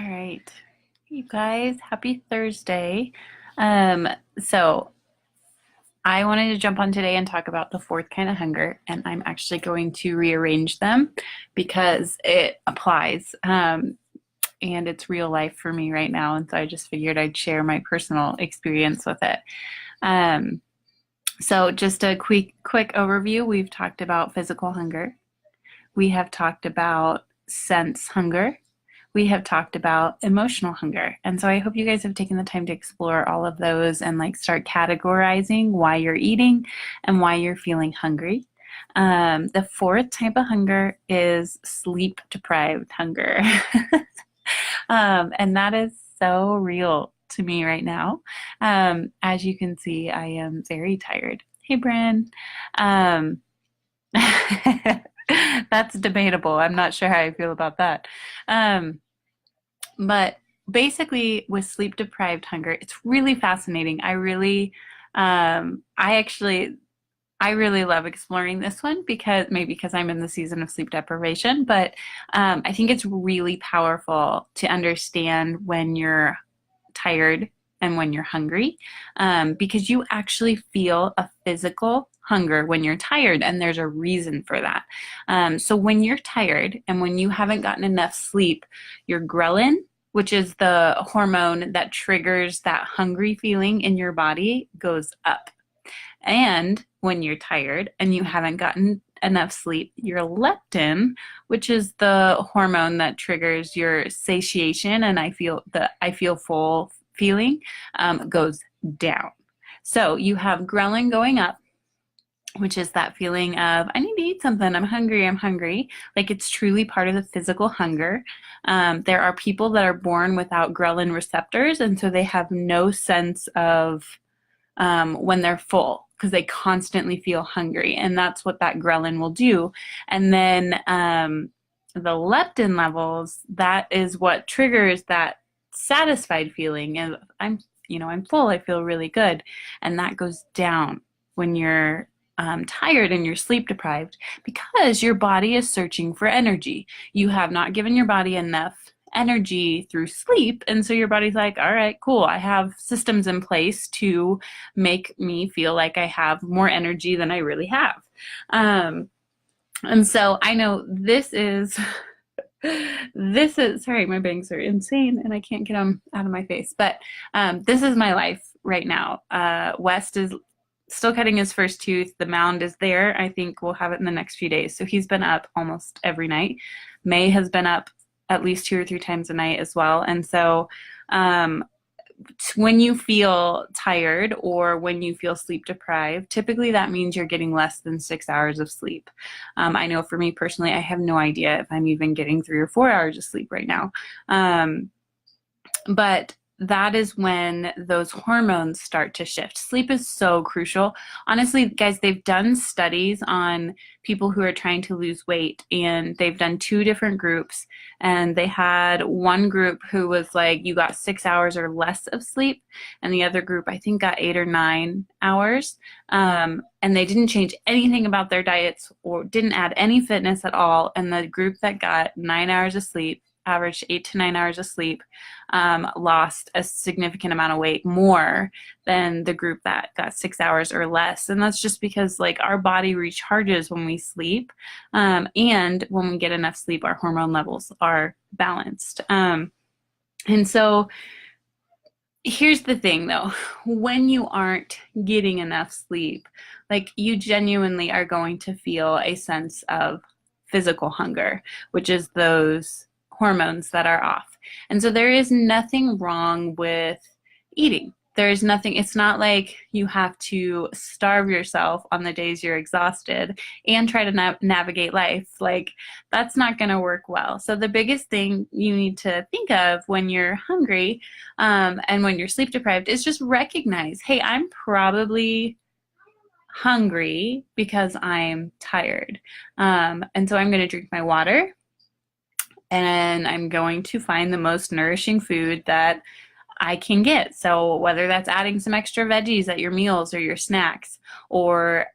All right. You guys, happy Thursday. Um, so I wanted to jump on today and talk about the fourth kind of hunger, and I'm actually going to rearrange them because it applies. And it's real life for me right now. And so I just figured I'd share my personal experience with it. Um, so just a quick overview. We've talked about physical hunger. We have talked about sense hunger. We have talked about emotional hunger. And so I hope you guys have taken the time to explore all of those and like start categorizing why you're eating and why you're feeling hungry. The fourth type of hunger is sleep deprived hunger. And that is so real to me right now. As you can see, I am very tired. Hey, Bryn. Um, that's debatable. I'm not sure how I feel about that. Um, but basically, with sleep deprived hunger, it's really fascinating. I actually, I really love exploring this one because maybe because I'm in the season of sleep deprivation, but I think it's really powerful to understand when you're tired and when you're hungry, because you actually feel a physical hunger when you're tired, and there's a reason for that. So when you're tired and when you haven't gotten enough sleep, your ghrelin, which is the hormone that triggers that hungry feeling in your body, goes up. And when you're tired and you haven't gotten enough sleep, your leptin, which is the hormone that triggers your satiation and I feel full feeling, goes down. So you have ghrelin going up, which is that feeling of I need to eat something. I'm hungry. I'm hungry. Like it's truly part of the physical hunger. There are people that are born without ghrelin receptors, and so they have no sense of when they're full because they constantly feel hungry, and that's what that ghrelin will do. And then the leptin levels, that is what triggers that satisfied feeling, and I'm full, I feel really good, and that goes down when you're tired and you're sleep deprived because your body is searching for energy. You have not given your body enough energy through sleep, and so your body's like, all right, cool, I have systems in place to make me feel like I have more energy than I really have. And so I know this is sorry, my bangs are insane and I can't get them out of my face, but this is my life right now. West is still cutting his first tooth. The mound is there. I think we'll have it in the next few days. So he's been up almost every night. May has been up at least 2 or 3 times a night as well. And so when you feel tired or when you feel sleep deprived, typically that means you're getting less than 6 hours of sleep. I know for me personally, I have no idea if I'm even getting 3 or 4 hours of sleep right now. But that is when those hormones start to shift. Sleep is so crucial. Honestly, guys, they've done studies on people who are trying to lose weight, and they've done 2 different groups. And they had one group who was like, you got 6 hours or less of sleep, and the other group, I think, got 8 or 9 hours. And they didn't change anything about their diets or didn't add any fitness at all. And the group that got 9 hours of sleep, averaged 8 to 9 hours of sleep, lost a significant amount of weight more than the group that got 6 hours or less. And that's just because like our body recharges when we sleep. And when we get enough sleep, our hormone levels are balanced. And so here's the thing though, when you aren't getting enough sleep, like you genuinely are going to feel a sense of physical hunger, which is those hormones that are off. And so there is nothing wrong with eating. There is nothing, it's not like you have to starve yourself on the days you're exhausted and try to navigate life. Like that's not going to work well. So the biggest thing you need to think of when you're hungry and when you're sleep deprived is just recognize, hey, I'm probably hungry because I'm tired. And so I'm going to drink my water, and I'm going to find the most nourishing food that I can get. So whether that's adding some extra veggies at your meals or your snacks, or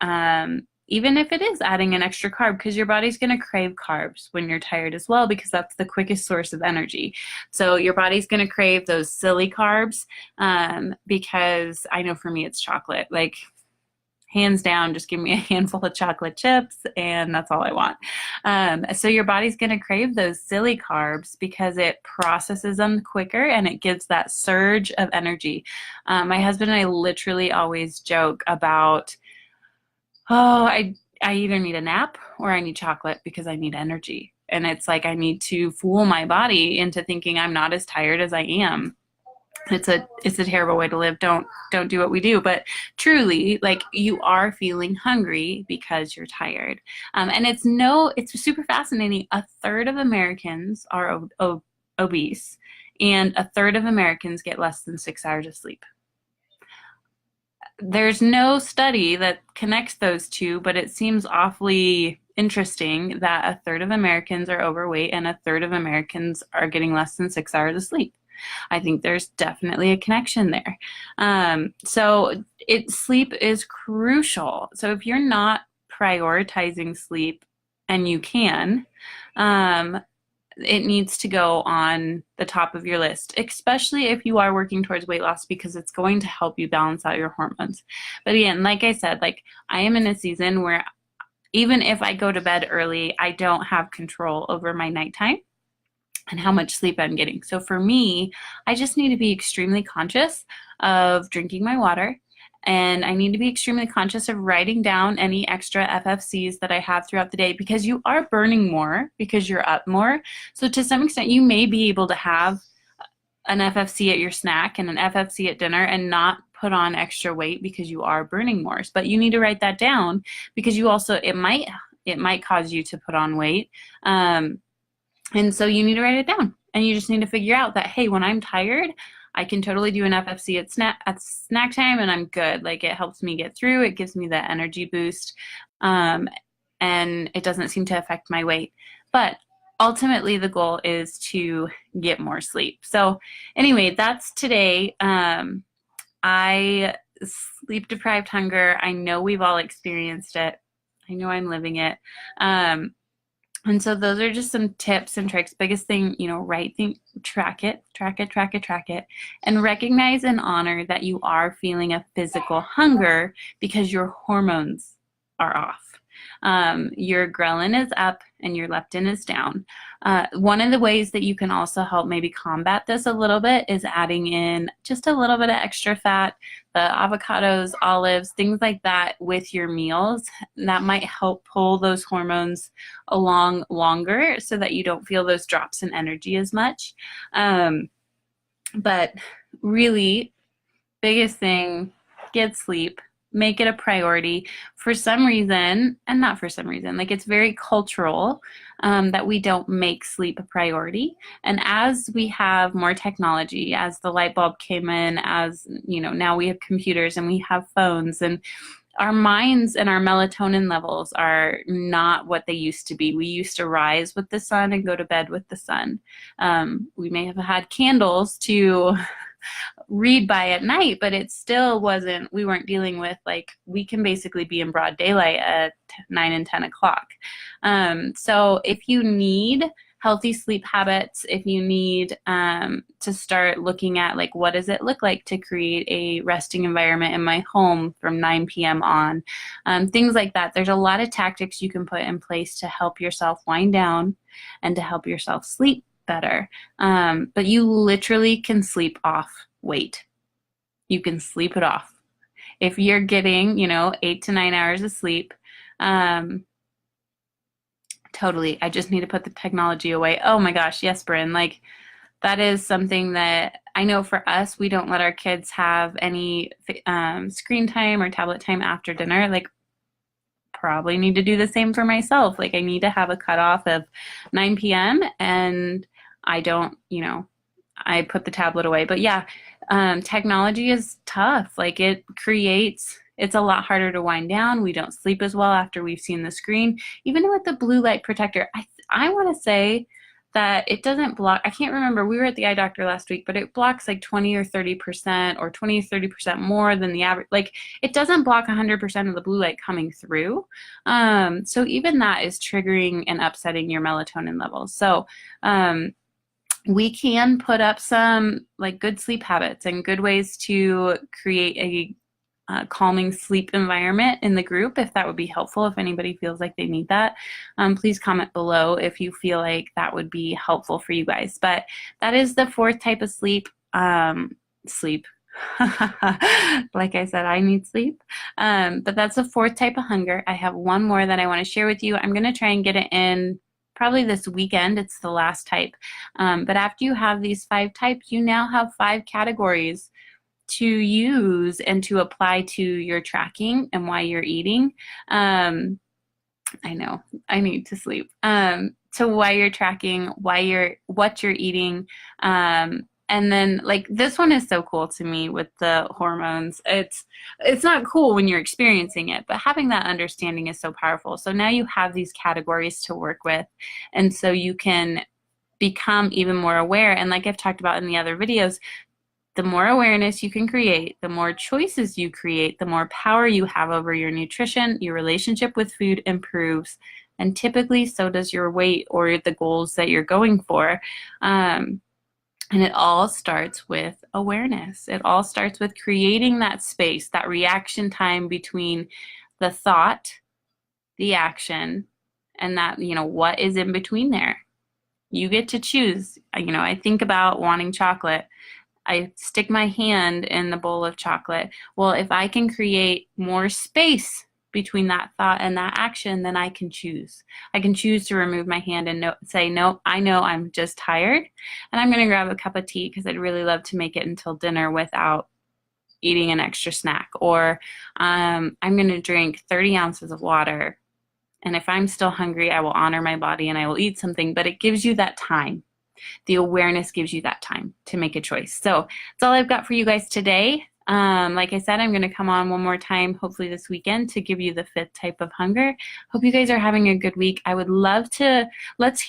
even if it is adding an extra carb, because your body's going to crave carbs when you're tired as well, because that's the quickest source of energy. So your body's going to crave those silly carbs, because I know for me it's chocolate. Like, hands down, just give me a handful of chocolate chips and that's all I want. So your body's going to crave those silly carbs because it processes them quicker and it gives that surge of energy. My husband and I literally always joke about, oh, I either need a nap or I need chocolate because I need energy. And it's like I need to fool my body into thinking I'm not as tired as I am. It's a terrible way to live. Don't do what we do. But truly, like, you are feeling hungry because you're tired. And it's super fascinating. A third of Americans are obese, and a third of Americans get less than 6 hours of sleep. There's no study that connects those two, but it seems awfully interesting that a third of Americans are overweight and a third of Americans are getting less than 6 hours of sleep. I think there's definitely a connection there. So sleep is crucial. So if you're not prioritizing sleep, and you can, it needs to go on the top of your list, especially if you are working towards weight loss, because it's going to help you balance out your hormones. But again, like I said, like, I am in a season where even if I go to bed early, I don't have control over my nighttime and how much sleep I'm getting. So for me, I just need to be extremely conscious of drinking my water, and I need to be extremely conscious of writing down any extra FFCs that I have throughout the day, because you are burning more because you're up more. So to some extent, you may be able to have an FFC at your snack and an FFC at dinner and not put on extra weight because you are burning more. But you need to write that down, because you also, it might cause you to put on weight. And so you need to write it down, and you just need to figure out that, hey, when I'm tired, I can totally do an FFC at snack time and I'm good. Like, it helps me get through. It gives me that energy boost. And it doesn't seem to affect my weight. But ultimately, the goal is to get more sleep. So anyway, that's today. Sleep deprived hunger. I know we've all experienced it. I know I'm living it. And so those are just some tips and tricks. Biggest thing, track it, and recognize and honor that you are feeling a physical hunger because your hormones are off. Your ghrelin is up and your leptin is down. One of the ways that you can also help maybe combat this a little bit is adding in just a little bit of extra fat, the avocados, olives, things like that with your meals. That might help pull those hormones along longer so that you don't feel those drops in energy as much. But really, biggest thing, get sleep. Make it a priority. For some reason, and not for some reason, like, it's very cultural that we don't make sleep a priority. And as we have more technology, as the light bulb came in, as now we have computers and we have phones, and our minds and our melatonin levels are not what they used to be. We used to rise with the sun and go to bed with the sun. We may have had candles to read by at night, but it still wasn't, we weren't dealing with, like, we can basically be in broad daylight at 9 and 10 o'clock. So if you need healthy sleep habits, if you need to start looking at, like, what does it look like to create a resting environment in my home from 9 p.m. on, things like that. There's a lot of tactics you can put in place to help yourself wind down and to help yourself sleep better. But you literally can sleep off weight. You can sleep it off. If you're getting, 8 to 9 hours of sleep, totally. I just need to put the technology away. Oh my gosh, yes, Bryn. Like, that is something that I know for us, we don't let our kids have any screen time or tablet time after dinner. Like, probably need to do the same for myself. Like, I need to have a cutoff of 9 p.m. and I don't, I put the tablet away. But yeah, technology is tough. Like, it's a lot harder to wind down. We don't sleep as well after we've seen the screen. Even with the blue light protector, I want to say that it doesn't block. I can't remember. We were at the eye doctor last week, but it blocks like 20 or 30% or 20 or 30% more than the average. Like it doesn't block 100% of the blue light coming through. So even that is triggering and upsetting your melatonin levels. So we can put up some like good sleep habits and good ways to create a calming sleep environment in the group, if that would be helpful, if anybody feels like they need that. Please comment below if you feel like that would be helpful for you guys. But that is the fourth type of sleep. Sleep. Like I said, I need sleep. But that's the fourth type of hunger. I have one more that I want to share with you. I'm going to try and get it in probably this weekend. It's the last type. But after you have these 5 types, you now have 5 categories to use and to apply to your tracking and why you're eating. I know I need to sleep. So why you're tracking, what you're eating, and then like this one is so cool to me with the hormones. It's not cool when you're experiencing it, but having that understanding is so powerful. So now you have these categories to work with, and so you can become even more aware. And like I've talked about in the other videos, the more awareness you can create, the more choices you create, the more power you have over your nutrition, your relationship with food improves, and typically so does your weight or the goals that you're going for. And it all starts with awareness. It all starts with creating that space, that reaction time between the thought, the action, and that, what is in between there. You get to choose. I think about wanting chocolate. I stick my hand in the bowl of chocolate. Well, if I can create more space between that thought and that action, then I can choose. I can choose to remove my hand and say, no, I know I'm just tired, and I'm going to grab a cup of tea because I'd really love to make it until dinner without eating an extra snack. Or I'm going to drink 30 ounces of water, and if I'm still hungry, I will honor my body and I will eat something, but it gives you that time. The awareness gives you that time to make a choice. So that's all I've got for you guys today. Like I said, I'm going to come on one more time, hopefully this weekend, to give you the 5th type of hunger. Hope you guys are having a good week. I would love to, let's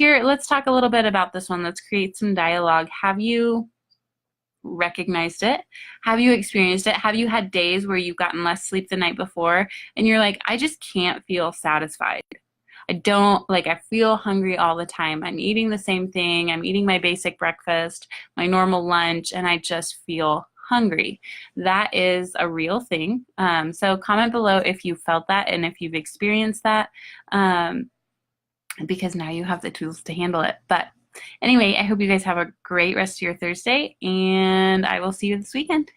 talk a little bit about this one. Let's create some dialogue. Have you recognized it? Have you experienced it? Have you had days where you've gotten less sleep the night before and you're like, I just can't feel satisfied? I feel hungry all the time. I'm eating the same thing. I'm eating my basic breakfast, my normal lunch, and I just feel hungry. That is a real thing. So comment below if you felt that and if you've experienced that, because now you have the tools to handle it. But anyway, I hope you guys have a great rest of your Thursday, and I will see you this weekend.